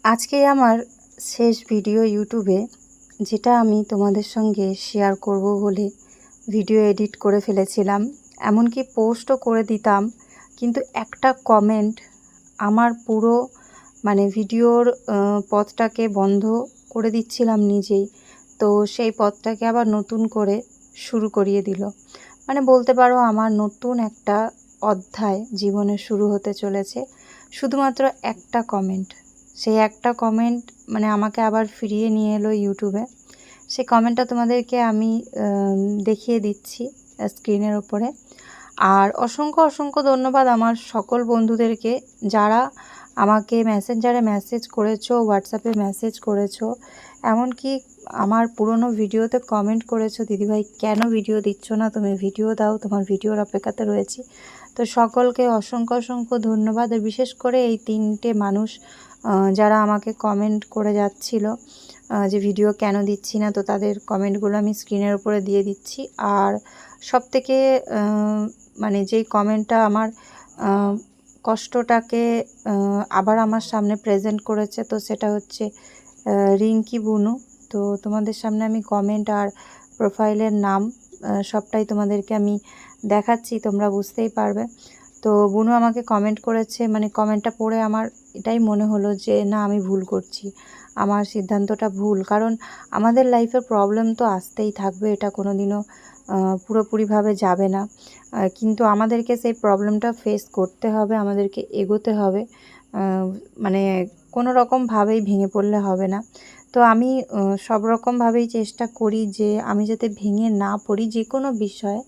আজকে আমার শেষ ভিডিও ইউটিউবে, যেটা আমি তোমাদের সঙ্গে শেয়ার করব বলে ভিডিও এডিট করে ফেলেছিলাম, এমনকি পোস্টও করে দিতাম, কিন্তু একটা কমেন্ট আমার পুরো ভিডিওর পথটাকে বন্ধ করে দিচ্ছিলাম নিজেই। তো সেই পথটাকে আবার নতুন করে শুরু করিয়ে দিল। বলতে পারো আমার নতুন একটা অধ্যায় জীবনে শুরু হতে চলেছে। শুধুমাত্র একটা কমেন্ট, সেই একটা কমেন্ট আমাকে আবার ফিরিয়ে নিয়ে এলো ইউটিউবে। সেই কমেন্টটা তোমাদেরকে আমি দেখিয়ে দিচ্ছি স্ক্রিনের ওপরে। আর অসংখ্য অসংখ্য ধন্যবাদ আমার সকল বন্ধুদেরকে, যারা আমাকে মেসেঞ্জারে মেসেজ করেছো, হোয়াটসঅ্যাপে মেসেজ করেছো, এমনকি আমার পুরনো ভিডিওতে কমেন্ট করেছো, দিদিভাই কেন ভিডিও দিচ্ছ না, তুমি ভিডিও দাও, তোমার ভিডিওর অপেক্ষাতে রয়েছি। তো সকলকে অসংখ্য অসংখ্য ধন্যবাদ। আর বিশেষ করে এই তিনটে মানুষ যারা আমাকে কমেন্ট করে যাচ্ছিল যে ভিডিও কেন দিচ্ছি না, তো তাদের কমেন্টগুলো আমি স্ক্রিনের উপরে দিয়ে দিচ্ছি। আর সবথেকে যেই কমেন্টটা আমার কষ্টটাকে আবার আমার সামনে প্রেজেন্ট করেছে, তো সেটা হচ্ছে রিঙ্কি বুনু। তো তোমাদের সামনে আমি কমেন্ট আর প্রোফাইলের নাম সবটাই তোমাদেরকে আমি দেখাচ্ছি, তোমরা বুঝতেই পারবে। তো বুনু আমাকে কমেন্ট করেছে, কমেন্টটা পড়ে আমার এটাই মনে হলো যে না, আমি ভুল করছি, আমার সিদ্ধান্তটা ভুল। কারণ আমাদের লাইফে প্রবলেম তো আসতেই থাকবে, এটা কোনো দিনও পুরোপুরিভাবে যাবে না, কিন্তু আমাদেরকে সেই প্রবলেমটা ফেস করতে হবে, আমাদেরকে এগোতে হবে, কোনো রকমভাবেই ভেঙে পড়লে হবে না। তো আমি সব রকমভাবেই চেষ্টা করি যে আমি যাতে ভেঙে না পড়ি, যে কোনো বিষয়ে,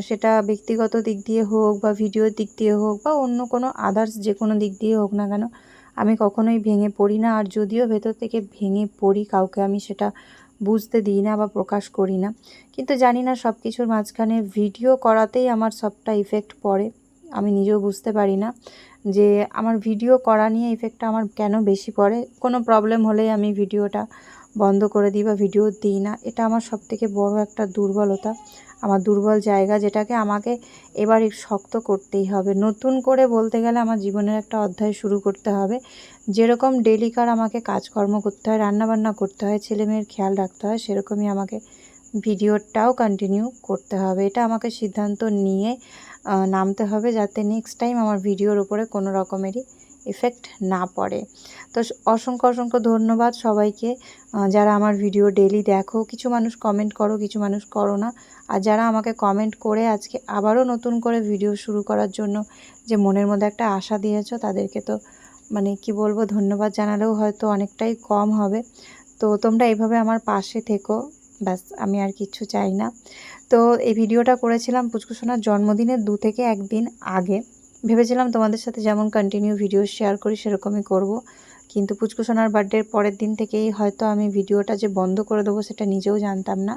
সেটা ব্যক্তিগত দিক দিয়ে হোক বা ভিডিওর দিক দিয়ে হোক বা অন্য কোনো আদার্স যে কোনো দিক দিয়ে হোক না কেন, আমি কখনোই ভেঙে পড়ি না। আর যদিও ভেতর থেকে ভেঙে পড়ি, কাউকে আমি সেটা বুঝতে দিই না বা প্রকাশ করি না। কিন্তু জানি না সব কিছুর মাঝখানে ভিডিও করাতেই আমার সবটা ইফেক্ট পড়ে। আমি নিজেও বুঝতে পারি না যে আমার ভিডিও করা নিয়ে ইফেক্টটা আমার কেন বেশি পড়ে। কোনো প্রবলেম হলেই আমি ভিডিওটা বন্ধ করে দিই বা ভিডিও দিই না। এটা আমার সবথেকে বড় একটা দুর্বলতা, আমার দুর্বল জায়গা, যেটাকে আমাকে এবার শক্ত করতেই হবে। নতুন করে বলতে গেলে আমার জীবনের একটা অধ্যায় শুরু করতে হবে। যেরকম ডেলিকার আমাকে কাজকর্ম করতে হয়, রান্নাবান্না করতে হয়, ছেলেমেয়ের খেয়াল রাখতে হয়, সেরকমই আমাকে ভিডিওটাও কন্টিনিউ করতে হবে। এটা আমাকে সিদ্ধান্ত নিয়ে নামতে হবে, যাতে নেক্সট টাইম আমার ভিডিওর উপরে কোনো রকমেরই এফেক্ট না পড়ে। তো অসংখ্য অসংখ্য ধন্যবাদ সবাইকে, যারা আমার ভিডিও ডেলি দেখো। কিছু মানুষ কমেন্ট করো, কিছু মানুষ করো না। আর যারা আমাকে কমেন্ট করে আজকে আবারও নতুন করে ভিডিও শুরু করার জন্য যে মনের মধ্যে একটা আশা দিয়েছো, তাদেরকে তো কি বলবো, ধন্যবাদ জানালেও হয়তো অনেকটাই কম হবে। তো তোমরা এইভাবে আমার পাশে থেকো, ব্যাস, আমি আর কিচ্ছু চাই না। তো এই ভিডিওটা করেছিলাম পুচকুসোনার জন্মদিনের 2 থেকে 1 দিন আগে। ভেবেছিলাম তোমাদের সাথে যেমন কন্টিনিউ ভিডিও শেয়ার করি সেরকমই করব, কিন্তু পুচকুসোনার বার্থডের পরের দিন থেকেই হয়তো আমি ভিডিওটা যে বন্ধ করে দেবো সেটা নিজেও জানতাম না।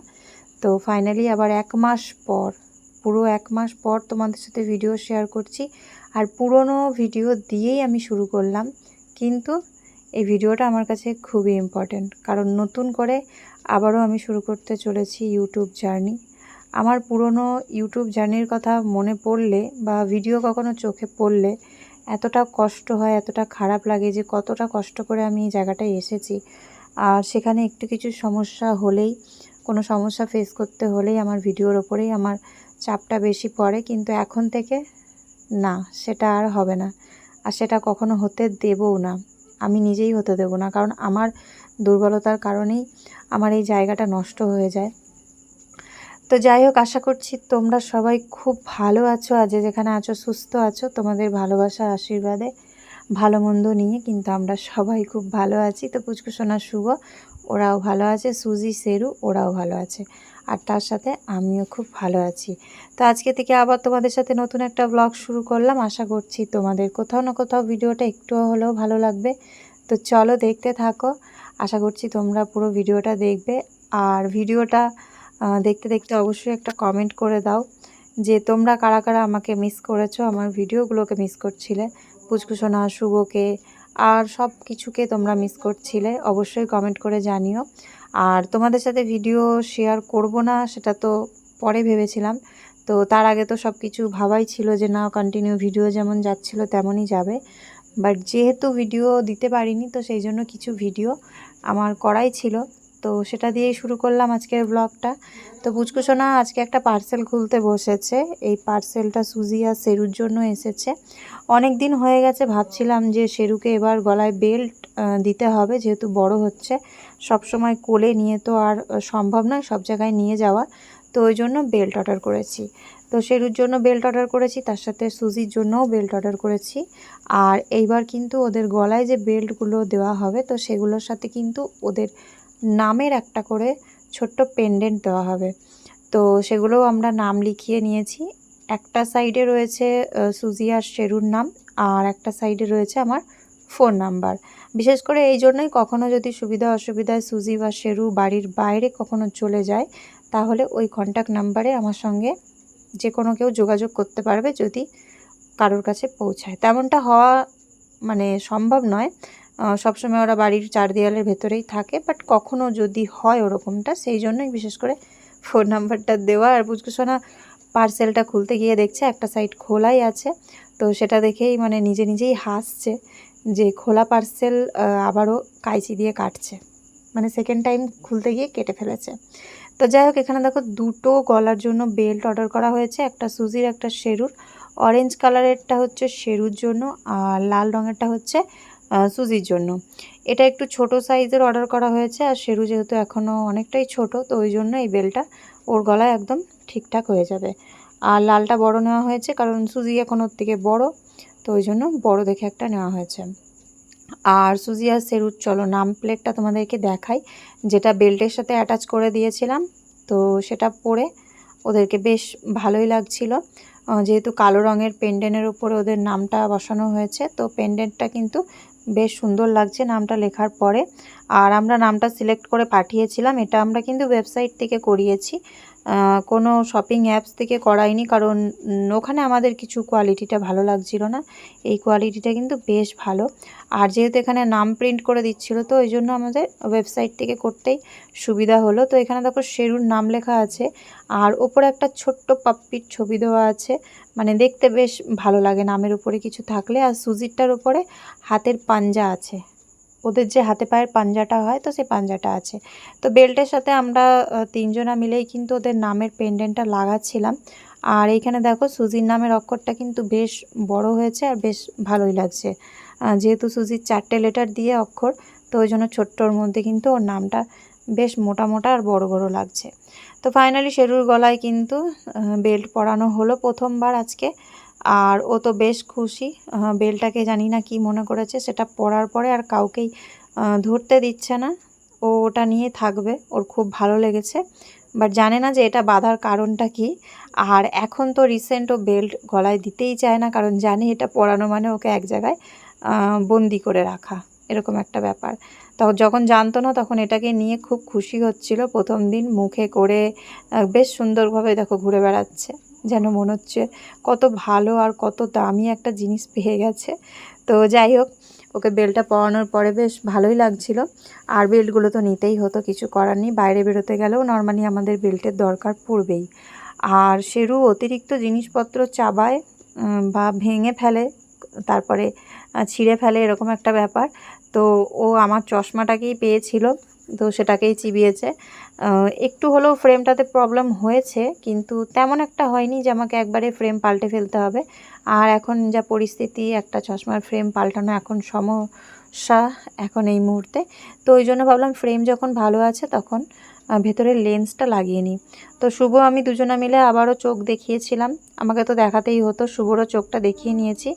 তো ফাইনালি আবার 1 মাস পর, পুরো 1 মাস পর তোমাদের সাথে ভিডিও শেয়ার করছি। আর পুরনো ভিডিও দিয়েই আমি শুরু করলাম, কিন্তু এই ভিডিওটা আমার কাছে খুবই ইম্পর্ট্যান্ট, কারণ নতুন করে আবারও আমি শুরু করতে চলেছি ইউটিউব জার্নি। আমার পুরনো ইউটিউব জার্নির কথা মনে পড়লে বা ভিডিও কখনো চোখে পড়লে এতটা কষ্ট হয়, এতটা খারাপ লাগে যে কতটা কষ্ট করে আমি এই জায়গাটায় এসেছি। আর সেখানে একটু কিছু সমস্যা হলেই, কোনো সমস্যা ফেস করতে হলেই আমার ভিডিওর ওপরেই আমার চাপটা বেশি পড়ে। কিন্তু এখন থেকে না, সেটা আর হবে না, আর সেটা কখনো হতে দেবও না, আমি নিজেই হতে দেব না। কারণ আমার দুর্বলতার কারণেই আমার এই জায়গাটা নষ্ট হয়ে যায়। তো যাই হোক, আশা করছি তোমরা সবাই খুব ভালো আছো, আর যেখানে আছো সুস্থ আছো। তোমাদের ভালোবাসা আশীর্বাদে, ভালো মন্দ নিয়ে কিন্তু আমরা সবাই খুব ভালো আছি। তো পুচকুসোনা শুভ, ওরাও ভালো আছে, সুজি সেরু ওরাও ভালো আছে, আর তার সাথে আমিও খুব ভালো আছি। তো আজকে থেকে আবার তোমাদের সাথে নতুন একটা ব্লগ শুরু করলাম। আশা করছি তোমাদের কোথাও না কোথাও ভিডিওটা একটুও হলেও ভালো লাগবে। তো চলো দেখতে থাকো, আশা করছি তোমরা পুরো ভিডিওটা দেখবে। আর ভিডিওটা দেখতে দেখতে অবশ্যই একটা কমেন্ট করে দাও যে তোমরা কারা কারা আমাকে মিস করেছো, আমার ভিডিওগুলোকে মিস করছিলে, পুচকুসোনা শুভকে আর সব কিছুকে তোমরা মিস করছিলে। অবশ্যই কমেন্ট করে জানিও। আর তোমাদের সাথে ভিডিও শেয়ার করব না সেটা তো পরে ভেবেছিলাম, তো তার আগে তো সব কিছু ভাবাই ছিল যে না, কন্টিনিউ ভিডিও যেমন যাচ্ছিলো তেমনই যাবে। বাট যেহেতু ভিডিও দিতে পারিনি তো সেই জন্য কিছু ভিডিও আমার করাই ছিল, তো সেটা দিয়েই শুরু করলাম আজকের ব্লগটা। তো পুচকুসোনা আজকে একটা পার্সেল খুলতে বসেছে। এই পার্সেলটা সুজি আর শেরুর জন্য এসেছে। অনেক দিন হয়ে গেছে, ভাবছিলাম যে শেরুকে এবার গলায় বেল্ট দিতে হবে, যেহেতু বড় হচ্ছে। সব সময় কোলে নিয়ে তো আর সম্ভব নয় সব জায়গায় নিয়ে যাওয়া, তো ওই জন্য বেল্ট অর্ডার করেছি। তো শেরুর জন্য বেল্ট অর্ডার করেছি, তার সাথে সুজির জন্যও বেল্ট অর্ডার করেছি। আর এইবার কিন্তু ওদের গলায় যে বেল্টগুলো দেওয়া হবে তো সেগুলোর সাথে কিন্তু ওদের নামের একটা করে ছোট্ট পেন্ডেন্ট দেওয়া হবে। তো সেগুলোও আমরা নাম লিখিয়ে নিয়েছি। একটা সাইডে রয়েছে সুজি আর শেরুর নাম, আর একটা সাইডে রয়েছে আমার ফোন নাম্বার। বিশেষ করে এই জন্যই কখনো যদি সুবিধা অসুবিধায় সুজি বা শেরু বাড়ির বাইরে কখনো চলে যায়, তাহলে ওই কন্ট্যাক্ট নাম্বারে আমার সঙ্গে যে কোনো কেউ যোগাযোগ করতে পারবে যদি কারোর কাছে পৌঁছায়। তেমনটা হওয়া মানে সম্ভব নয়, সবসময় ওরা বাড়ির চার দেয়ালের ভেতরেই থাকে, বাট কখনো যদি হয় ওরকমটা, সেই জন্যই বিশেষ করে ফোন নাম্বারটা দেওয়া। আর পুচকুসোনা পার্সেলটা খুলতে গিয়ে দেখছে একটা সাইড খোলাই আছে, তো সেটা দেখেই মানে নিজে নিজেই হাসছে যে খোলা পার্সেল আবারও কাঁচি দিয়ে কাটছে, মানে সেকেন্ড টাইম খুলতে গিয়ে কেটে ফেলেছে। তো যাই হোক, এখানে দেখো দুটো গলার জন্য বেল্ট অর্ডার করা হয়েছে, একটা সুজির একটা শেরুর। অরেঞ্জ কালারেরটা হচ্ছে শেরুর জন্য আর লাল রঙেরটা হচ্ছে সুজির জন্য। এটা একটু ছোট সাইজের অর্ডার করা হয়েছে, আর শেরু যেহেতু এখনও অনেকটাই ছোট, তো ওই জন্য এই বেল্টটা ওর গলায় একদম ঠিকঠাক হয়ে যাবে। আর লালটা বড় নেওয়া হয়েছে কারণ সুজি এখন ওর থেকে বড়, তো ওই জন্য বড় দেখে একটা নেওয়া হয়েছে। আর সুজি আর শেরুর চলো নাম প্লেটটা তোমাদেরকে দেখাই, যেটা বেল্টের সাথে অ্যাটাচ করে দিয়েছিলাম। তো সেটা পরে ওদেরকে বেশ ভালোই লাগছিল, যেহেতু কালো রঙের পেন্ডেন্টের উপরে ওদের নামটা বসানো হয়েছে, তো পেন্ডেন্টটা কিন্তু বেশ সুন্দর লাগছে নামটা লেখার পরে। আর আমরা নামটা সিলেক্ট করে পাঠিয়েছিলাম, এটা আমরা কিন্তু ওয়েবসাইট থেকে করিয়েছি, কোনো শপিং অ্যাপস থেকে করাইনি, কারণ ওখানে আমাদের কিছু কোয়ালিটিটা ভালো লাগছিল না। এই কোয়ালিটিটা কিন্তু বেশ ভালো। আর যেহেতু এখানে নাম প্রিন্ট করে দিচ্ছিলো, তো ওই জন্য আমাদের ওয়েবসাইট থেকে করতেই সুবিধা হলো। তো এখানে দেখো শেরুর নাম লেখা আছে, আর ওপরে একটা ছোট্ট পাপ্পির ছবি দেওয়া আছে, মানে দেখতে বেশ ভালো লাগে নামের উপরে কিছু থাকলে। আর সুজিরটার উপরে হাতের পাঞ্জা আছে, ওদের যে হাতে পায়ের পাঞ্জাটা হয় তো সেই পাঞ্জাটা আছে। তো বেল্টের সাথে আমরা তিনজনা মিলেই কিন্তু ওদের নামের পেন্ডেন্টটা লাগাচ্ছিলাম। আর এইখানে দেখো সুজির নামের অক্ষরটা কিন্তু বেশ বড় হয়েছে আর বেশ ভালোই লাগছে, যেহেতু সুজির 4টে লেটার দিয়ে অক্ষর, তো ওই জন্য ছোট্টর মধ্যে কিন্তু ওর নামটা বেশ মোটা মোটা আর বড় বড় লাগছে। তো ফাইনালি শেরুর গলায় কিন্তু বেল্ট পরানো হলো প্রথমবার আজকে, আর ও তো বেশ খুশি। বেল্টটাকে জানি না কি মনে করেছে, সেটা পরার পরে আর কাউকেই ধরতে দিচ্ছে না, ও ওটা নিয়ে থাকবে, ওর খুব ভালো লেগেছে। বাট জানে না যে এটা বাঁধার কারণটা কি। আর এখন তো রিসেন্ট ও বেল্ট গলায় দিতেই চায় না, কারণ জানে এটা পরানো মানে ওকে এক জায়গায় বন্দি করে রাখা, এরকম একটা ব্যাপার। তখন যখন জানতো না তখন এটাকে নিয়ে খুব খুশি হচ্ছিল। প্রথম দিন মুখে করে বেশ সুন্দরভাবে দেখো ঘুরে বেড়াচ্ছে, যেন মনে হচ্ছে কত ভালো আর কত দামি একটা জিনিস পেয়ে গেছে। তো যাই হোক, ওকে বেল্টটা পরানোর পরে বেশ ভালোই লাগছিল। আর বেল্টগুলো তো নিতেই হতো, কিছু করার নেই, বাইরে বেরোতে গেলেও নর্মালি আমাদের বেল্টের দরকার পড়বেই। আর শেরু অতিরিক্ত জিনিসপত্র চাবায় বা ভেঙে ফেলে, তারপরে ছিঁড়ে ফেলে, এরকম একটা ব্যাপার। তো ও আমার চশমাটাকেই পেয়েছিল, তো সেটাকেই চিবিয়েছে। একটু হলেও ফ্রেমটাতে প্রবলেম হয়েছে, কিন্তু তেমন একটা হয়নি যে আমাকে একবারে ফ্রেম পাল্টে ফেলতে হবে। আর এখন যা পরিস্থিতি, একটা চশমার ফ্রেম পাল্টানো এখন সমস্যা এখন এই মুহূর্তে। তো ওই জন্য ভাবলাম ফ্রেম যখন ভালো আছে তখন ভেতরের লেন্সটা লাগিয়ে নিই। তো শুভ আমি দুজনে মিলে আবারও চোখ দেখিয়েছিলাম, আমাকে তো দেখাতেই হতো, শুভরও চোখটা দেখিয়ে নিয়েছি।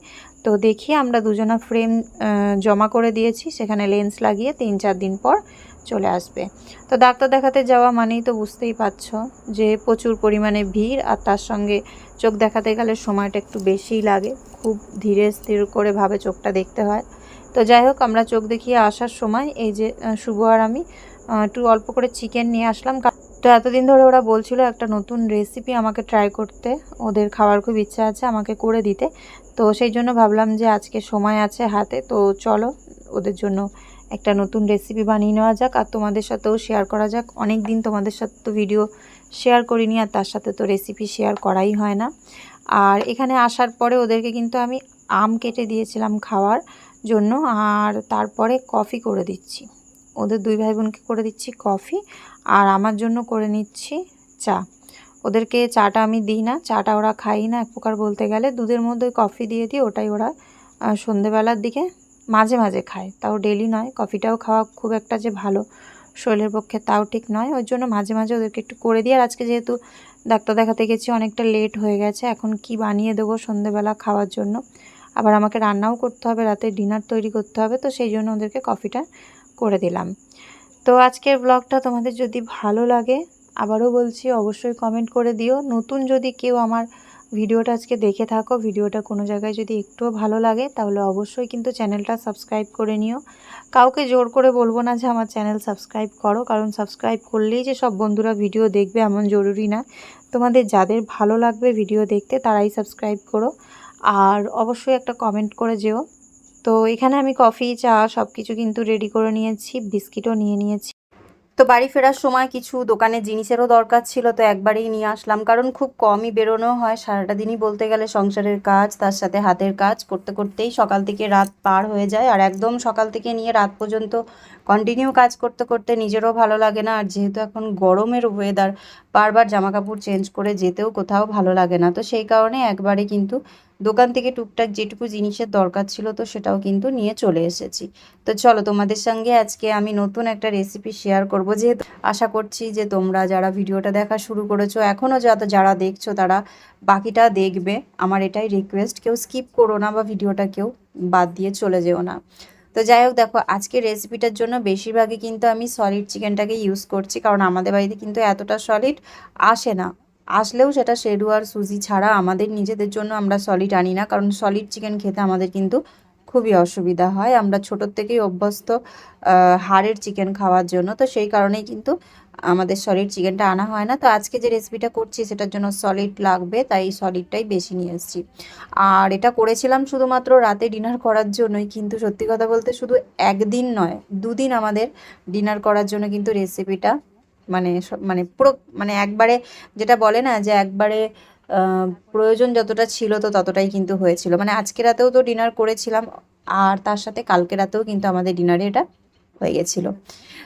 তো দেখিয়ে আমরা দুজনা ফ্রেম জমা করে দিয়েছি, সেখানে লেন্স লাগিয়ে 3-4 দিন পর চলে আসবে। তো ডাক্তার দেখাতে যাওয়া মানেই তো বুঝতেই পারছো যে প্রচুর পরিমাণে ভিড়, আর তার সঙ্গে চোখ দেখাতে গেলে সময়টা একটু বেশিই লাগে, খুব ধীরে স্থির করে ভাবে চোখটা দেখতে হয়। তো যাই হোক, আমরা চোখ দেখিয়ে আসার সময় এই যে শুভ আর আমি একটু অল্প করে চিকেন নিয়ে আসলাম। তো এতদিন ধরে ওরা বলছিল একটা নতুন রেসিপি আমাকে ট্রাই করতে, ওদের খাওয়ার খুব ইচ্ছা আছে আমাকে করে দিতে। তো সেই জন্য ভাবলাম যে আজকে সময় আছে হাতে, তো চলো ওদের জন্য একটা নতুন রেসিপি বানিয়ে নেওয়া যাক, আর তোমাদের সাথেও শেয়ার করা যাক। অনেক দিন তোমাদের সাথে তো ভিডিও শেয়ার করিনি, আর তার সাথে তো রেসিপি শেয়ার করাই হয় না। আর এখানে আসার পরে ওদেরকে কিন্তু আমি আম কেটে দিয়েছিলাম খাওয়ার, জন্য। আর তারপরে কফি করে দিচ্ছি, ওদের দুই ভাই বোনকে করে দিচ্ছি কফি, আর আমার জন্য করে নিচ্ছি চা। ওদেরকে চাটা আমি দিই না, চাটা ওরা খাই না এক প্রকার বলতে গেলে। দুধের মধ্যে কফি দিয়ে দিই, ওটাই ওরা সন্ধেবেলার দিকে মাঝে মাঝে খায়, তাও ডেলি নয়। কফিটাও খাওয়া খুব একটা যে ভালো শরীরের পক্ষে তাও ঠিক নয়, ওই জন্য মাঝে মাঝে ওদেরকে একটু করে দিই। আর আজকে যেহেতু ডাক্তার দেখাতে গেছি, অনেকটা লেট হয়ে গেছে, এখন কি বানিয়ে দেবো সন্ধেবেলা খাওয়ার জন্য, আবার আমাকে রান্নাও করতে হবে, রাতে ডিনার তৈরি করতে হবে, তো সেই জন্য ওদেরকে কফিটা করে দিলাম। তো আজকের ব্লগটা তোমাদের যদি ভালো লাগে, আবারও বলছি অবশ্যই কমেন্ট করে দিও। নতুন যদি কেউ আমার ভিডিওটা আজকে দেখে থাকো, ভিডিওটা কোনো জায়গায় যদি একটুও ভালো লাগে, তাহলে অবশ্যই কিন্তু চ্যানেলটা সাবস্ক্রাইব করে নিও। কাউকে জোর করে বলবো না যে আমার চ্যানেল সাবস্ক্রাইব করো, কারণ সাবস্ক্রাইব করলেই যে সব বন্ধুরা ভিডিও দেখবে এমন জরুরি না। তোমাদের যাদের ভালো লাগবে ভিডিও দেখতে তারাই সাবস্ক্রাইব করো, আর অবশ্যই একটা কমেন্ট করে যেও। তো এখানে আমি কফি, চা সব কিছু কিন্তু রেডি করে নিয়েছি, বিস্কিটও নিয়ে নিয়েছি। তো বাড়ি ফেরার সময় কিছু দোকানের জিনিসেরও দরকার ছিল, তো একবারেই নিয়ে আসলাম, কারণ খুব কমই বেরোনো হয়। সারাটা দিনই বলতে গেলে সংসারের কাজ, তার সাথে হাতের কাজ করতে করতেই সকাল থেকে রাত পার হয়ে যায়। আর একদম সকাল থেকে নিয়ে রাত পর্যন্ত কন্টিনিউ কাজ করতে করতে নিজেরও ভালো লাগে না। আর যেহেতু এখন গরমের ওয়েদার, বারবার জামা কাপড় চেঞ্জ করে যেতেও কোথাও ভালো লাগে না, তো সেই কারণে একবারে কিন্তু দোকান থেকে টুকটাক যেটুকু জিনিসের দরকার ছিল তো সেটাও কিন্তু নিয়ে চলে এসেছি। তো চলো তোমাদের সঙ্গে আজকে আমি নতুন একটা রেসিপি শেয়ার করব, যেহেতু আশা করছি যে তোমরা যারা ভিডিওটা দেখা শুরু করেছো, এখনও যারা দেখছো তারা বাকিটা দেখবে। আমার এটাই রিকোয়েস্ট, কেউ স্কিপ করো না বা ভিডিওটা কেউ বাদ দিয়ে চলে যেও না। তো যাই হোক, দেখো আজকে রেসিপিটার জন্য বেশিরভাগই কিন্তু আমি সলিড চিকেনটাকে ইউজ করছি, কারণ আমাদের বাড়িতে কিন্তু এতটা সলিড আসে না। আসলেও সেটা সেডু আর সুজি ছাড়া, আমাদের নিজেদের জন্য আমরা সলিড আনি না, কারণ সলিড চিকেন খেতে আমাদের কিন্তু খুবই অসুবিধা হয়। আমরা ছোটোর থেকেই অভ্যস্ত হাড়ের চিকেন খাওয়ার জন্য, তো সেই কারণেই কিন্তু আমাদের সলিড চিকেনটা আনা হয় না। তো আজকে যে রেসিপিটা করছি সেটার জন্য সলিড লাগবে, তাই সলিডটাই বেশি নিয়ে এসেছি। আর এটা করেছিলাম শুধুমাত্র রাতে ডিনার করার জন্যই, কিন্তু সত্যি কথা বলতে শুধু একদিন নয়, দুদিন আমাদের ডিনার করার জন্য কিন্তু রেসিপিটা মানে মানে পুরো মানে একবারে, যেটা বলে না যে একবারে প্রয়োজন যতটা ছিল তো ততটাই কিন্তু হয়েছিল। মানে আজকে রাতেও তো ডিনার করেছিলাম, আর তার সাথে কালকে রাতেও কিন্তু আমাদের ডিনারে এটা হয়ে গেছিলো।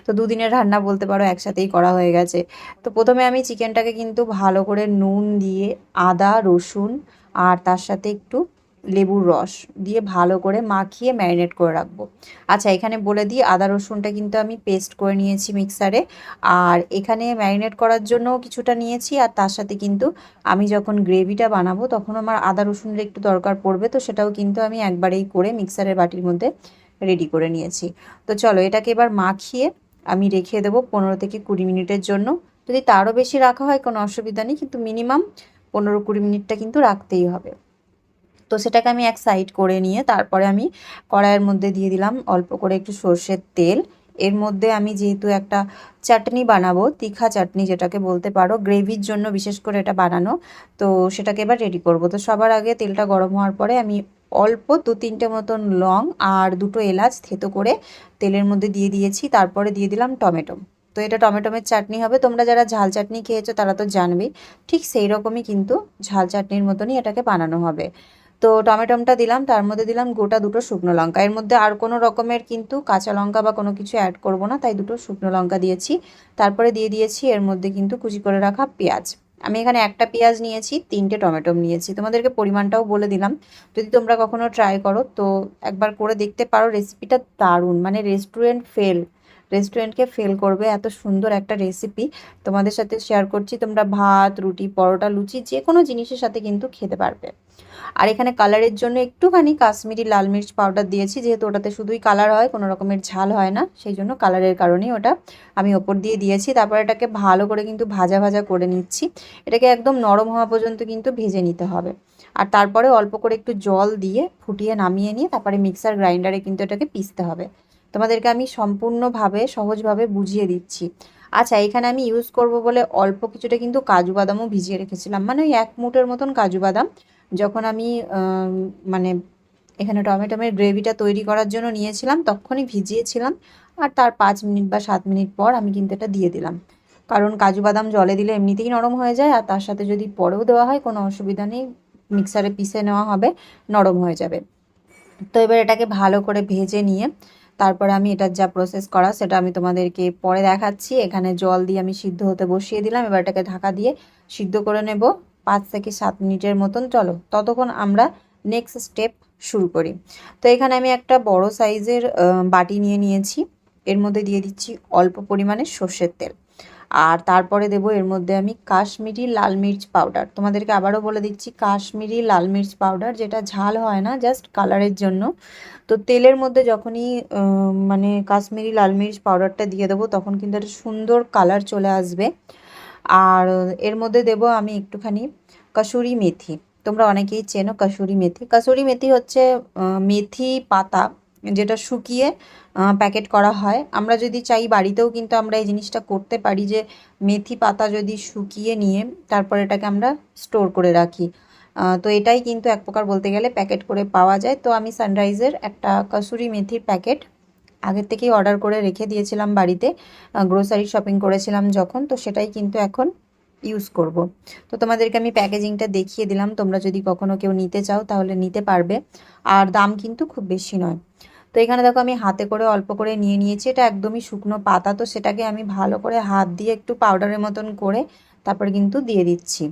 তো দুদিনের রান্না বলতে পারো একসাথেই করা হয়ে গেছে। তো প্রথমে আমি চিকেনটাকে কিন্তু ভালো করে নুন দিয়ে, আদা রসুন আর তার সাথে একটু লেবুর রস দিয়ে ভালো করে মাখিয়ে ম্যারিনেট করে রাখবো। আচ্ছা, এখানে বলে দিই, আদা রসুনটা কিন্তু আমি পেস্ট করে নিয়েছি মিক্সারে, আর এখানে ম্যারিনেট করার জন্য কিছুটা নিয়েছি, আর তার সাথে কিন্তু আমি যখন গ্রেভিটা বানাবো তখন আমার আদা রসুনের একটু দরকার পড়বে, তো সেটাও কিন্তু আমি একবারেই করে মিক্সারের বাটির মধ্যে রেডি করে নিয়েছি। তো চলো এটাকে এবার মাখিয়ে আমি রেখে দেবো 15 থেকে 20 মিনিটের জন্য। যদি তারও বেশি রাখা হয় কোনো অসুবিধা নেই, কিন্তু মিনিমাম 15-20 মিনিটটা কিন্তু রাখতেই হবে। তো সেটাকে আমি এক সাইড করে নিয়ে তারপরে আমি কড়াইয়ের মধ্যে দিয়ে দিলাম অল্প করে একটু সর্ষের তেল। এর মধ্যে আমি যেহেতু একটা চাটনি বানাবো, তিখা চাটনি যেটাকে বলতে পারো, গ্রেভির জন্য বিশেষ করে এটা বানানো, তো সেটাকে এবার রেডি করব। তো সবার আগে তেলটা গরম হওয়ার পরে আমি অল্প 2-3টে মতন লং আর 2টো এলাচ থেতো করে তেলের মধ্যে দিয়ে দিয়েছি। তারপরে দিয়ে দিলাম টমেটো। তো এটা টমেটোমের চাটনি হবে। তোমরা যারা ঝাল চাটনি খেয়েছো তারা তো জানবেই, ঠিক সেই রকমই কিন্তু ঝাল চাটনির মতনই এটাকে বানানো হবে। তো টমেটোমটা দিলাম, তার মধ্যে দিলাম গোটা 2টো শুকনো লঙ্কা। এর মধ্যে আর কোনো রকমের কিন্তু কাঁচা লঙ্কা বা কোনো কিছু অ্যাড করব না, তাই 2টো শুকনো লঙ্কা দিয়েছি। তারপরে দিয়ে দিয়েছি এর মধ্যে কিন্তু কুচি করে রাখা পেঁয়াজ। আমি এখানে একটা পেঁয়াজ নিয়েছি, 3টে টমেটো নিয়েছি। তোমাদেরকে পরিমাণটাও বলে দিলাম, যদি তোমরা কখনো ট্রাই করো তো একবার করে দেখতে পারো। রেসিপিটা দারুণ, মানে রেস্টুরেন্টকে ফেল করবে, এত সুন্দর একটা রেসিপি তোমাদের সাথে শেয়ার করছি। তোমরা ভাত, রুটি, পরোটা, লুচি যে কোনো জিনিসের সাথে কিন্তু খেতে পারবে। আর এখানে কালারের জন্য একটুখানি কাশ্মীরি লাল মির্চ পাউডার দিয়েছি, যেহেতু ওটাতে শুধুই কালার হয়, কোনো রকমের ঝাল হয় না, সেই জন্য কালারের কারণেই ওটা আমি ওপর দিয়ে দিয়েছি। তারপর এটাকে ভালো করে কিন্তু ভাজা ভাজা করে নিচ্ছি। এটাকে একদম নরম হওয়া পর্যন্ত কিন্তু ভেজে নিতে হবে। আর তারপরে অল্প করে একটু জল দিয়ে ফুটিয়ে নামিয়ে নিয়ে তারপরে মিক্সার গ্রাইন্ডারে কিন্তু এটাকে পিষতে হবে। তোমাদেরকে আমি সম্পূর্ণভাবে সহজভাবে বুঝিয়ে দিচ্ছি। আচ্ছা, এখানে আমি ইউজ করব বলে অল্প কিছুটা কিন্তু কাজু বাদামও ভিজিয়ে রেখেছিলাম, মানে ওই 1 মুঠের মতন কাজু বাদাম। যখন আমি মানে এখানে টমেটোমের গ্রেভিটা তৈরি করার জন্য নিয়েছিলাম তখনই ভিজিয়েছিলাম, আর তার 5 মিনিট বা 7 মিনিট পর আমি কিন্তু এটা দিয়ে দিলাম, কারণ কাজু বাদাম জলে দিলে এমনিতেই নরম হয়ে যায়, আর তার সাথে যদি পরেও দেওয়া হয় কোনো অসুবিধা নেই, মিক্সারে পিষে নেওয়া হবে, নরম হয়ে যাবে। তো এবার এটাকে ভালো করে ভেজে নিয়ে তারপরে আমি এটার যা প্রসেস করা সেটা আমি তোমাদেরকে পরে দেখাচ্ছি। এখানে জল দিয়ে আমি সিদ্ধ হতে বসিয়ে দিলাম। এবার এটাকে ঢাকা দিয়ে সিদ্ধ করে নেব 5 থেকে 7 মিনিটের মতন। চলো ততক্ষণ আমরা নেক্সট স্টেপ শুরু করি। তো এখানে আমি একটা বড় সাইজের বাটি নিয়ে নিয়েছি। এর মধ্যে দিয়ে দিচ্ছি অল্প পরিমাণে সর্ষের তেল, আর তারপরে দেব এর মধ্যে আমি কাশ্মীরি লাল মির্চ পাউডার। তোমাদেরকে আবারও বলে দিচ্ছি, কাশ্মীরি লাল মির্চ পাউডার, যেটা ঝাল হয় না, জাস্ট কালারের জন্য। তো তেলের মধ্যে যখনই মানে কাশ্মীরি লাল মির্চ পাউডারটা দিয়ে দেবো তখন কিন্তু একটা সুন্দর কালার চলে আসবে। আর এর মধ্যে দেব আমি একটুখানি কসুরি মেথি। তোমরা অনেকেই চেনো কসুরি মেথি। কসুরি মেথি হচ্ছে মেথি পাতা, যেটা শুকিয়ে প্যাকেট করা হয়। আমরা যদি চাই বাড়িতেও কিন্তু আমরা এই জিনিসটা করতে পারি, যে মেথি পাতা যদি শুকিয়ে নিয়ে তারপর এটাকে আমরা স্টোর করে রাখি। তো এটাই কিন্তু এক প্রকার বলতে গেলে প্যাকেট করে পাওয়া যায়। তো আমি সানরাইজের একটা কসুরি মেথির প্যাকেট আগের থেকেই অর্ডার করে রেখে দিয়েছিলাম বাড়িতে, গ্রোসারি শপিং করেছিলাম যখন, তো সেটাই কিন্তু এখন ইউজ করব। তো তোমাদেরকে আমি প্যাকেজিংটা দেখিয়ে দিলাম, তোমরা যদি কখনো কেউ নিতে চাও তাহলে নিতে পারবে। আর দাম কিন্তু খুব বেশি নয়। তো এখানে দেখো আমি হাতে করে অল্প করে নিয়ে নিয়েছি। এটা একদমই শুকনো পাতা, তো সেটাকে আমি ভালো করে হাত দিয়ে একটু পাউডারের মতন করে তারপরে কিন্তু দিয়ে দিচ্ছি।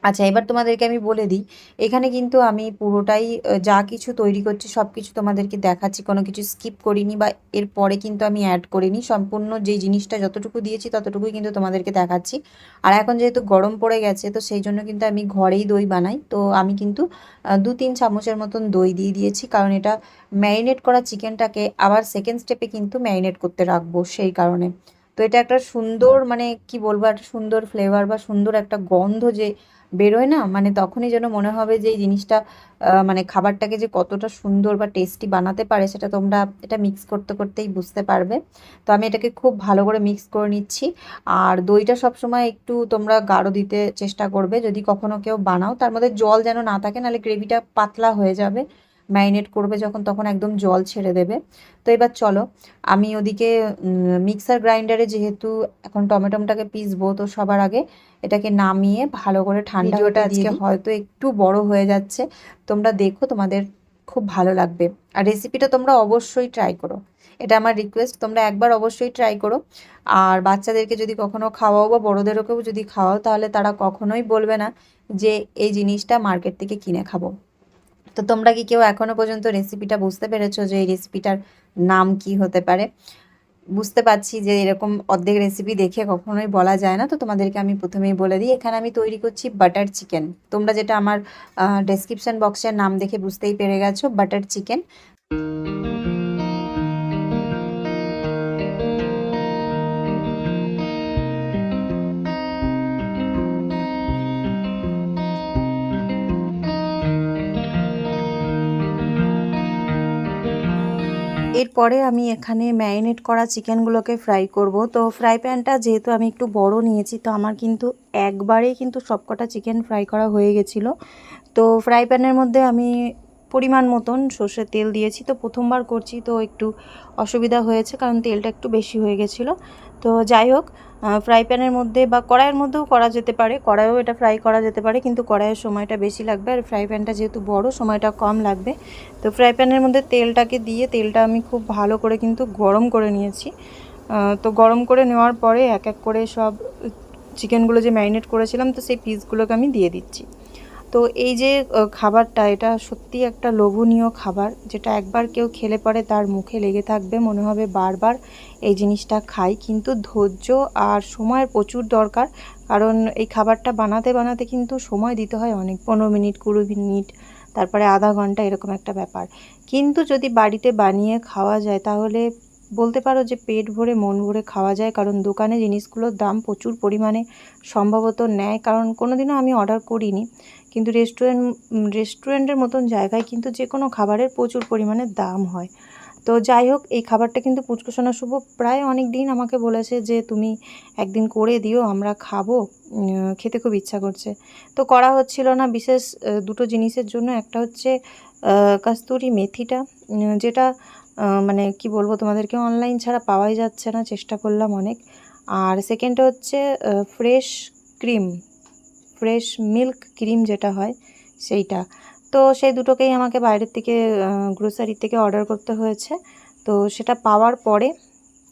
আচ্ছা, এবার তোমাদেরকে আমি বলে দিই, এখানে কিন্তু আমি পুরোটাই যা কিছু তৈরি করছি সব কিছু তোমাদেরকে দেখাচ্ছি, কোনো কিছু স্কিপ করিনি বা এরপরে কিন্তু আমি অ্যাড করিনি। সম্পূর্ণ যেই জিনিসটা যতটুকু দিয়েছি ততটুকুই কিন্তু তোমাদেরকে দেখাচ্ছি। আর এখন যেহেতু গরম পড়ে গেছে, তো সেই জন্য কিন্তু আমি ঘরেই দই বানাই। তো আমি কিন্তু 2-3 চামচের মতন দই দিয়ে দিয়েছি, কারণ এটা ম্যারিনেট করা চিকেনটাকে আবার সেকেন্ড স্টেপে কিন্তু ম্যারিনেট করতে রাখবো, সেই কারণে। তো এটা একটা সুন্দর, মানে কি বলবো, একটা সুন্দর ফ্লেভার বা সুন্দর একটা গন্ধ যে বেরোয় না, মানে তখনই যেন মনে হবে যে এই জিনিসটা মানে খাবারটাকে যে কতটা সুন্দর বা টেস্টি বানাতে পারে সেটা তোমরা এটা মিক্স করতে করতেই বুঝতে পারবে। তো আমি এটাকে খুব ভালো করে মিক্স করে নিচ্ছি। আর দইটা সবসময় একটু তোমরা গাঢ় দিতে চেষ্টা করবে যদি কখনো কেউ বানাও, তার মধ্যে জল যেন না থাকে, নাহলে গ্রেভিটা পাতলা হয়ে যাবে। ম্যারিনেট করবে যখন তখন একদম জল ছেড়ে দেবে। তো এবার চলো আমি ওদিকে মিক্সার গ্রাইন্ডারে যেহেতু এখন টমেটোটাকে পিসবো, তো সবার আগে এটাকে নামিয়ে ভালো করে ঠান্ডা হতে দিয়ে দিই। হয়তো একটু বড় হয়ে যাচ্ছে, তোমরা দেখো, তোমাদের খুব ভালো লাগবে। আর রেসিপিটা তোমরা অবশ্যই ট্রাই করো, এটা আমার রিকোয়েস্ট, তোমরা একবার অবশ্যই ট্রাই করো। আর বাচ্চাদেরকে যদি কখনো খাওয়াও বা বড়োদেরকেও যদি খাওয়াও, তাহলে তারা কখনোই বলবে না যে এই জিনিসটা মার্কেট থেকে কিনে খাবো। তো তোমরা কি কেউ এখনো পর্যন্ত রেসিপিটা বুঝতে পেরেছো যে এই রেসিপিটার নাম কি হতে পারে? বুঝতে পারছি যে এরকম অর্ধেক রেসিপি দেখে কখনোই বলা যায় না। তো তোমাদেরকে আমি প্রথমেই বলে দিই, এখানে আমি তৈরি করছি বাটার চিকেন। তোমরা যেটা আমার ডেসক্রিপশন বক্সের নাম দেখে বুঝতেই পেরে গেছো, বাটার চিকেন। এরপরে আমি এখানে ম্যারিনেট করা চিকেনগুলোকে ফ্রাই করব। তো ফ্রাই প্যানটা যেহেতু আমি একটু বড় নিয়েছি, তো আমার কিন্তু একবারেই কিন্তু সবকটা চিকেন ফ্রাই করা হয়ে গেছিলো। তো ফ্রাই প্যানের মধ্যে আমি পরিমাণ মতন সর্ষের তেল দিয়েছি। তো প্রথমবার করছি, তো একটু অসুবিধা হয়েছে, কারণ তেলটা একটু বেশি হয়ে গেছিলো। তো যাই হোক, ফ্রাই প্যানের মধ্যে বা কড়াইয়ের মধ্যেও করা যেতে পারে, কড়াইও এটা ফ্রাই করা যেতে পারে, কিন্তু কড়াইয়ের সময়টা বেশি লাগবে, আর ফ্রাই প্যানটা যেহেতু বড় সময়টা কম লাগবে। তো ফ্রাই প্যানের মধ্যে তেলটাকে দিয়ে তেলটা আমি খুব ভালো করে কিন্তু গরম করে নিয়েছি। তো গরম করে নেওয়ার পরে এক এক করে সব চিকেনগুলো যে ম্যারিনেট করেছিলাম, তো সেই পিসগুলোকে আমি দিয়ে দিচ্ছি। তো এই যে খাবারটা, এটা সত্যি একটা লোভনীয় খাবার, যেটা একবার কেউ খেলে পরে তার মুখে লেগে থাকবে, মনে হবে বারবার এই জিনিসটা খাই। কিন্তু ধৈর্য আর সময়ের প্রচুর দরকার, কারণ এই খাবারটা বানাতে বানাতে কিন্তু সময় দিতে হয় অনেক, 15 মিনিট 20 মিনিট, তারপরে আধা ঘন্টা, এরকম একটা ব্যাপার। কিন্তু যদি বাড়িতে বানিয়ে খাওয়া যায় তাহলে বলতে পারো যে পেট ভরে মন ভরে খাওয়া যায়, কারণ দোকানে জিনিসগুলোর দাম প্রচুর পরিমাণে সম্ভবত নেয়, কারণ কোনোদিনও আমি অর্ডার করিনি। কিন্তু রেস্টুরেন্টের মতন জায়গায় কিন্তু যে কোনো খাবারের প্রচুর পরিমাণে দাম হয়। তো যাই হোক, এই খাবারটা কিন্তু পুচকুসোনা শুভ প্রায় অনেক দিন আমাকে বলেছে যে তুমি একদিন করে দিও, আমরা খাবো, খেতে খুব ইচ্ছা করছে। তো করা হচ্ছিল না, বিশেষ দুটো জিনিসের জন্য। একটা হচ্ছে কস্তুরি মেথিটা, যেটা মানে কি বলবো তোমাদেরকে, অনলাইন ছাড়া পাওয়াই যাচ্ছে না, চেষ্টা করলাম অনেক। আর সেকেন্ডটা হচ্ছে ফ্রেশ মিল্ক ক্রিম যেটা হয় সেইটা। তো তো সেই দুটোকেই আমাকে বাইরের থেকে গ্রোসারি থেকে অর্ডার করতে হয়েছে। তো সেটা পাওয়ার পরে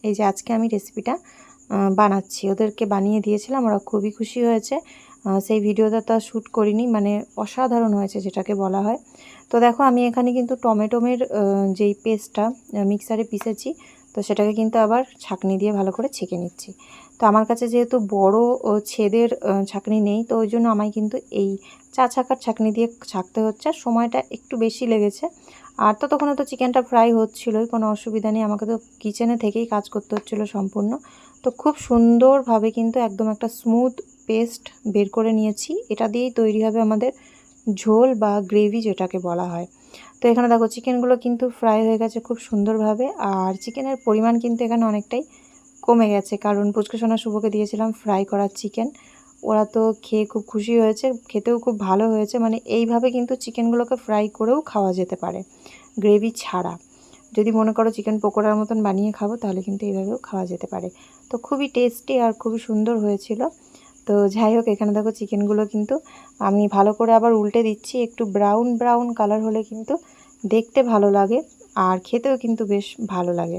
এই যে আজকে আমি রেসিপিটা বানাচ্ছি। ওদেরকে বানিয়ে দিয়েছিলাম, ওরা খুবই খুশি হয়েছে। সেই ভিডিওটা তো শ্যুট করিনি, মানে অসাধারণ হয়েছে যেটাকে বলা হয়। তো দেখো আমি এখানে কিন্তু টমেটোমের যেই পেস্টটা মিক্সারে পিষেছি, তো সেটাকে কিন্তু আবার ছাঁকনি দিয়ে ভালো করে ছেঁকে নিচ্ছি। তো আমার কাছে যেহেতু বড় ছেদের ছাঁকনি নেই, তো ওই জন্য আমায় কিন্তু এই চা ছাঁকার ছাঁকনি দিয়ে ছাঁকতে হচ্ছে। সময়টা একটু বেশি লেগেছে। আর ততক্ষণে তো চিকেনটা ফ্রাই হচ্ছিলোই, কোনো অসুবিধা নেই। আমাকে তো কিচেনে থেকেই কাজ করতে হচ্ছিলো সম্পূর্ণ। তো খুব সুন্দরভাবে কিন্তু একদম একটা স্মুথ পেস্ট বের করে নিয়েছি। এটা দিয়েই তৈরি হবে আমাদের ঝোল বা গ্রেভি যেটাকে বলা হয়। তো এখানে দেখো চিকেনগুলো কিন্তু ফ্রাই হয়ে গেছে খুব সুন্দরভাবে। আর চিকেনের পরিমাণ কিন্তু এখানে অনেকটাই কমে গেছে, কারণ পুচকে সোনা শুভকে দিয়েছিলাম ফ্রাই করা চিকেন। ওরা তো খেয়ে খুব খুশি হয়েছে, খেতেও খুব ভালো হয়েছে। মানে এইভাবে কিন্তু চিকেনগুলোকে ফ্রাই করেও খাওয়া যেতে পারে গ্রেভি ছাড়া। যদি মনে করো চিকেন পকোড়ার মতন বানিয়ে খাবো, তাহলে কিন্তু এইভাবেও খাওয়া যেতে পারে। তো খুবই টেস্টি আর খুবই সুন্দর হয়েছিল। তো যাই হোক, এখানে দেখো চিকেনগুলো কিন্তু আমি ভালো করে আবার উল্টে দিচ্ছি। একটু ব্রাউন ব্রাউন কালার হলে কিন্তু দেখতে ভালো লাগে আর খেতেও কিন্তু বেশ ভালো লাগে।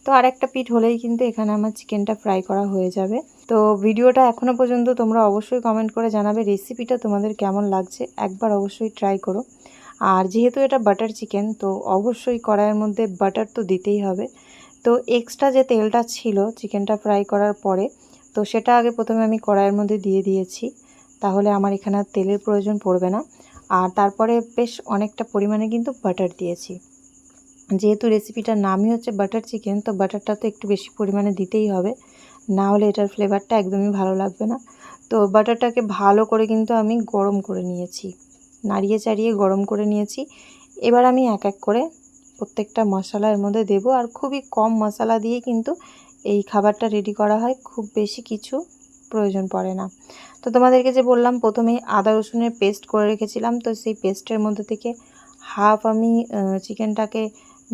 তো আর একটা পিঠ হলেই কিন্তু এখানে আমার চিকেনটা ফ্রাই করা হয়ে যাবে। তো ভিডিওটা এখনও পর্যন্ত তোমরা অবশ্যই কমেন্ট করে জানাবে রেসিপিটা তোমাদের কেমন লাগছে। একবার অবশ্যই ট্রাই করো। আর যেহেতু এটা বাটার চিকেন, তো অবশ্যই কড়াইয়ের মধ্যে বাটার তো দিতেই হবে। তো এক্সট্রা যে তেলটা ছিল চিকেনটা ফ্রাই করার পরে, তো সেটা আগে প্রথমে আমি কড়াইয়ের মধ্যে দিয়ে দিয়েছি, তাহলে আমার এখানে আর তেলের প্রয়োজন পড়বে না। আর তারপরে বেশ অনেকটা পরিমাণে কিন্তু বাটার দিয়েছি। যেহেতু রেসিপিটার নামই হচ্ছে বাটার চিকেন, তো বাটারটা তো একটু বেশি পরিমাণে দিতেই হবে, না হলে এটার ফ্লেভারটা একদমই ভালো লাগবে না। তো বাটারটাকে ভালো করে কিন্তু আমি গরম করে নিয়েছি, নাড়িয়ে চাড়িয়ে গরম করে নিয়েছি। এবার আমি এক এক করে প্রত্যেকটা মশলা এর মধ্যে দেবো। আর খুবই কম মশলা দিয়ে কিন্তু এই খাবারটা রেডি করা হয়, খুব বেশি কিছু প্রয়োজন পড়ে না। তো তোমাদেরকে যে বললাম প্রথমেই আদা রসুনের পেস্ট করে রেখেছিলাম, তো সেই পেস্টের মধ্যে থেকে হাফ আমি চিকেনটাকে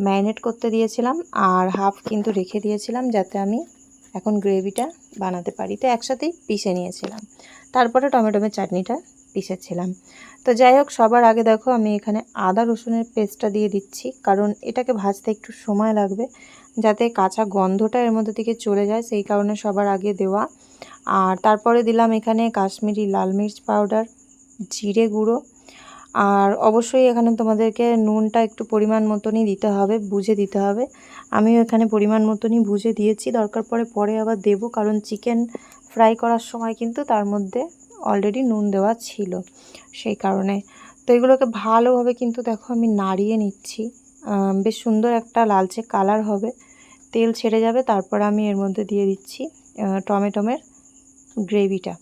ম্যারিনেট করতে দিয়েছিলাম, আর হাফ কিন্তু রেখে দিয়েছিলাম যাতে আমি এখন গ্রেভিটা বানাতে পারি। তো একসাথেই পিষে নিয়েছিলাম, তারপরে টমেটোমের চাটনিটা পিষেছিলাম। তো যাই হোক, সবার আগে দেখো আমি এখানে আদা রসুনের পেস্টটা দিয়ে দিচ্ছি, কারণ এটাকে ভাজতে একটু সময় লাগবে, যাতে কাঁচা গন্ধটা এর মধ্যে থেকে চলে যায়, সেই কারণে সবার আগে দেওয়া। আর তারপরে দিলাম এখানে কাশ্মীরি লাল মির্চ পাউডার, জিরে গুঁড়ো। আর অবশ্যই এখানে তোমাদেরকে নুনটা একটু পরিমাণ মতনই দিতে হবে, বুঝে দিতে হবে। আমিও এখানে পরিমাণ মতনই বুঝে দিয়েছি, দরকার পরে আবার দেবো, কারণ চিকেন ফ্রাই করার সময় কিন্তু তার মধ্যে অলরেডি নুন দেওয়া ছিল, সেই কারণে। তো এগুলোকে ভালোভাবে কিন্তু দেখো আমি নাড়িয়ে নিচ্ছি। বেশ সুন্দর একটা লালচে কালার হবে, তেল ছেড়ে যাবে, তারপর আমি এর মধ্যে দিয়ে দিচ্ছি টমেটোমের গ্রেভিটা।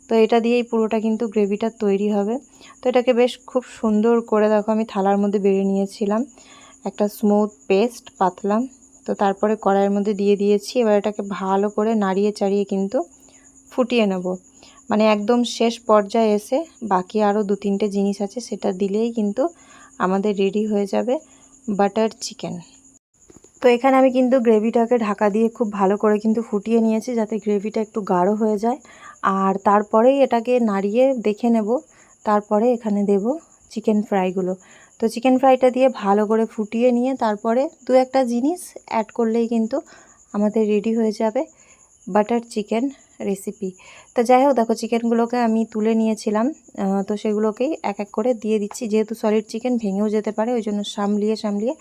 তো এটা দিয়েই পুরোটা কিন্তু গ্রেভিটা তৈরি হবে। তো এটাকে বেশ খুব সুন্দর করে দেখো আমি থালার মধ্যে বেড়ে নিয়েছিলাম একটা স্মুথ পেস্ট পাতলা। তো তারপরে কড়াইয়ের মধ্যে দিয়ে দিয়েছি। এবার এটাকে ভালো করে নাড়িয়ে চাড়িয়ে কিন্তু ফুটিয়ে নেব। মানে একদম শেষ পর্যায়ে এসে বাকি আরও 2-3টে জিনিস আছে, সেটা দিলেই কিন্তু আমাদের রেডি হয়ে যাবে বাটার চিকেন। তো এখানে আমি কিন্তু গ্রেভিটাকে ঢাকা দিয়ে খুব ভালো করে কিন্তু ফুটিয়ে নিয়েছি, যাতে গ্রেভিটা একটু গাঢ় হয়ে যায়। আর তারপরেই এটাকে নাড়িয়ে দেখে নেব, তারপরে এখানে দেব চিকেন ফ্রাইগুলো। তো চিকেন ফ্রাইটা দিয়ে ভালো করে ফুটিয়ে নিয়ে তারপরে 2-একটা জিনিস অ্যাড করলেই কিন্তু আমাদের রেডি হয়ে যাবে বাটার চিকেন রেসিপি। তো যাই হোক, দেখো চিকেনগুলোকে আমি তুলে নিয়েছিলাম, তো সেগুলোকেই এক এক করে দিয়ে দিচ্ছি। যেহেতু সলিড চিকেন ভেঙেও যেতে পারে, ওই জন্য সামলিয়ে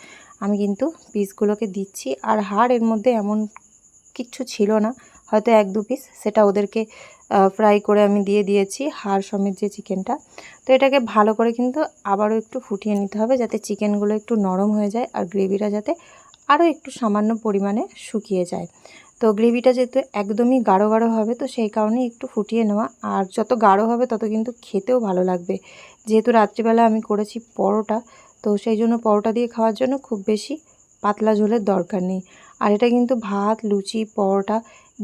আমি কিন্তু পিসগুলোকে দিচ্ছি। আর হাড় এর মধ্যে এমন কিচ্ছু ছিল না, হয়তো 1-2 পিস, সেটা ওদেরকে ফ্রাই করে আমি দিয়ে দিয়েছি হাড় সমেত যে চিকেনটা। তো এটাকে ভালো করে কিন্তু আবারও একটু ফুটিয়ে নিতে হবে, যাতে চিকেনগুলো একটু নরম হয়ে যায় আর গ্রেভিটা যাতে আরও একটু সামান্য পরিমাণে শুকিয়ে যায়। তো গ্রেভিটা যেহেতু একদমই গাঢ় গাঢ় হবে, তো সেই কারণেই একটু ফুটিয়ে নেওয়া। আর যত গাঢ় হবে তত কিন্তু খেতেও ভালো লাগবে। যেহেতু রাত্রিবেলা আমি করেছি পরোটা, তো সেই জন্য পরোটা দিয়ে খাওয়ার জন্য খুব বেশি পাতলা ঝোলের দরকার নেই। আর এটা কিন্তু ভাত, লুচি, পরোটা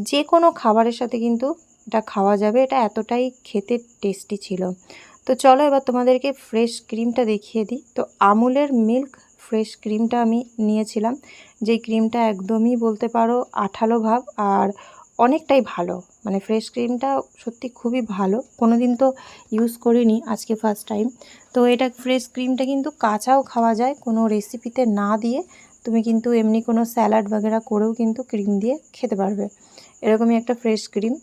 যে কোনো খাবারের সাথে কিন্তু এটা খাওয়া যাবে। এটা এতটাই খেতে টেস্টি ছিল। তো চলো এবার তোমাদেরকে ফ্রেশ ক্রিমটা দেখিয়ে দিই। তো আমুলের মিল্ক ফ্রেশ ক্রিমটা আমি নিয়েছিলাম, যেই ক্রিমটা একদমই বলতে পারো আঠালো ভাব, আর অনেকটাই ভালো, মানে ফ্রেশ ক্রিমটা সত্যি খুবই ভালো। কোনো দিন তো ইউজ করিনি, আজকে ফার্স্ট টাইম। তো এটা ফ্রেশ ক্রিমটা কিন্তু কাঁচাও খাওয়া যায়, কোনো রেসিপিতে না দিয়ে তুমি কিন্তু এমনি কোনো স্যালাড বাগেরা করেও কিন্তু ক্রিম দিয়ে খেতে পারবে। এরকমই একটা ফ্রেশ ক্রিম।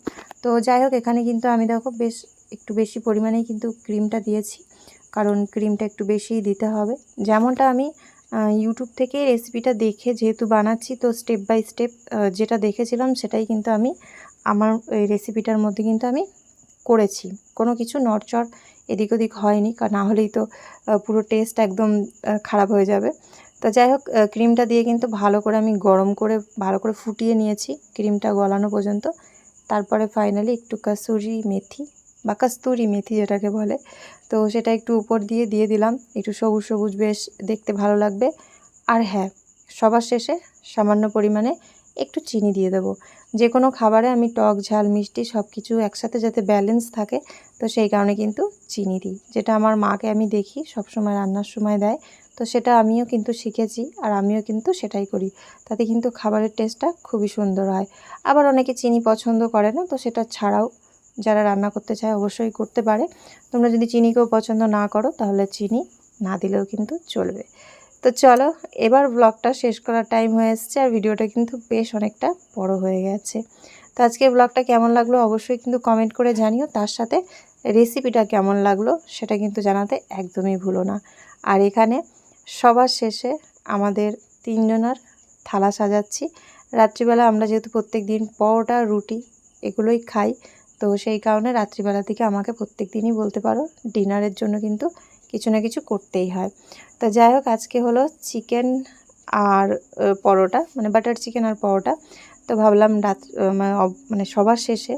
তো যাই হোক, এখানে কিন্তু আমি দেখো বেশ একটু বেশি পরিমাণেই কিন্তু ক্রিমটা দিয়েছি, কারণ ক্রিমটা একটু বেশিই দিতে হবে। যেমনটা আমি ইউটিউব থেকে রেসিপিটা দেখে যেহেতু বানাচ্ছি, তো স্টেপ বাই স্টেপ যেটা দেখেছিলাম সেটাই কিন্তু আমি আমার এই রেসিপিটার মধ্যে কিন্তু আমি করেছি। কোনো কিছু নড়চড় এদিক ওদিক হয়নি, না হলেই তো পুরো টেস্ট একদম খারাপ হয়ে যাবে। তো যাই হোক, ক্রিমটা দিয়ে কিন্তু ভালো করে আমি গরম করে ভালো করে ফুটিয়ে নিয়েছি ক্রিমটা গলানো পর্যন্ত। তারপরে ফাইনালি একটু কাসুরি মেথি বা কস্তুরি মেথি যেটাকে বলে, তো সেটা একটু উপর দিয়ে দিলাম, একটু সবুজ সবুজ বেশ দেখতে ভালো লাগবে। আর হ্যাঁ, সবার শেষে সামান্য পরিমাণে একটু চিনি দিয়ে দেবো। যে কোনো খাবারে আমি টক ঝাল মিষ্টি সব কিছু একসাথে যাতে ব্যালেন্স থাকে, তো সেই কারণে কিন্তু চিনি দিই, যেটা আমার মাকে আমি দেখি সবসময় রান্নার সময় দেয়। তো সেটা আমিও কিন্তু শিখেছি, আর আমিও কিন্তু সেটাই করি। তাতে কিন্তু খাবারের টেস্টটা খুবই সুন্দর হয়। আবার অনেকে চিনি পছন্দ করে না, তো সেটা ছাড়াও যারা রান্না করতে চায় অবশ্যই করতে পারে। তোমরা যদি চিনিকেও পছন্দ না করো তাহলে চিনি না দিলেও কিন্তু চলবে। তো চলো, এবার ব্লগটা শেষ করার টাইম হয়ে এসেছে, আর ভিডিওটা কিন্তু বেশ অনেকটা বড় হয়ে গেছে। তো আজকে ব্লগটা কেমন লাগলো অবশ্যই কিন্তু কমেন্ট করে জানিও, তার সাথে রেসিপিটা কেমন লাগলো সেটা কিন্তু জানাতে একদমই ভুলো না। আর এখানে সবার শেষে আমাদের তিনজনার থালা সাজাচ্ছি। রাত্রিবেলা আমরা যেহেতু প্রত্যেক দিন পরোটা রুটি এগুলোই খাই, তো সেই কারণে রাত্রিবেলা থেকে আমাকে প্রত্যেক দিনই বলতে পারো ডিনারের জন্য কিন্তু কিছু না কিছু করতেই হয়। তো যাই হোক, আজকে হলো চিকেন আর পরোটা, মানে বাটার চিকেন আর পরোটা। তো ভাবলাম মানে সবার শেষে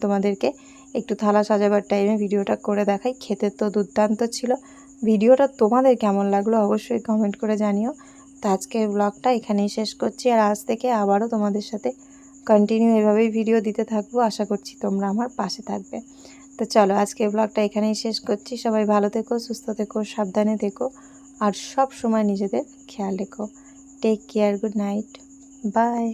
তোমাদেরকে একটু থালা সাজাবার টাইমে ভিডিওটা করে দেখাই। খেতে তো দুর্দান্ত ছিল। ভিডিওটা তোমাদের কেমন লাগলো অবশ্যই কমেন্ট করে জানিও। তো আজকের ব্লগটা এখানেই শেষ করছি, আর আজ থেকে আবারও তোমাদের সাথে কন্টিনিউ এভাবেই ভিডিও দিতে থাকবো। আশা করছি তোমরা আমার পাশে থাকবে। তো চলো, আজকের ব্লগটা এখানেই শেষ করছি। সবাই ভালো থেকো, সুস্থ থেকো, সাবধানে থেকো, আর সব সময় নিজেদের খেয়াল রেখো। Take care, good night, by.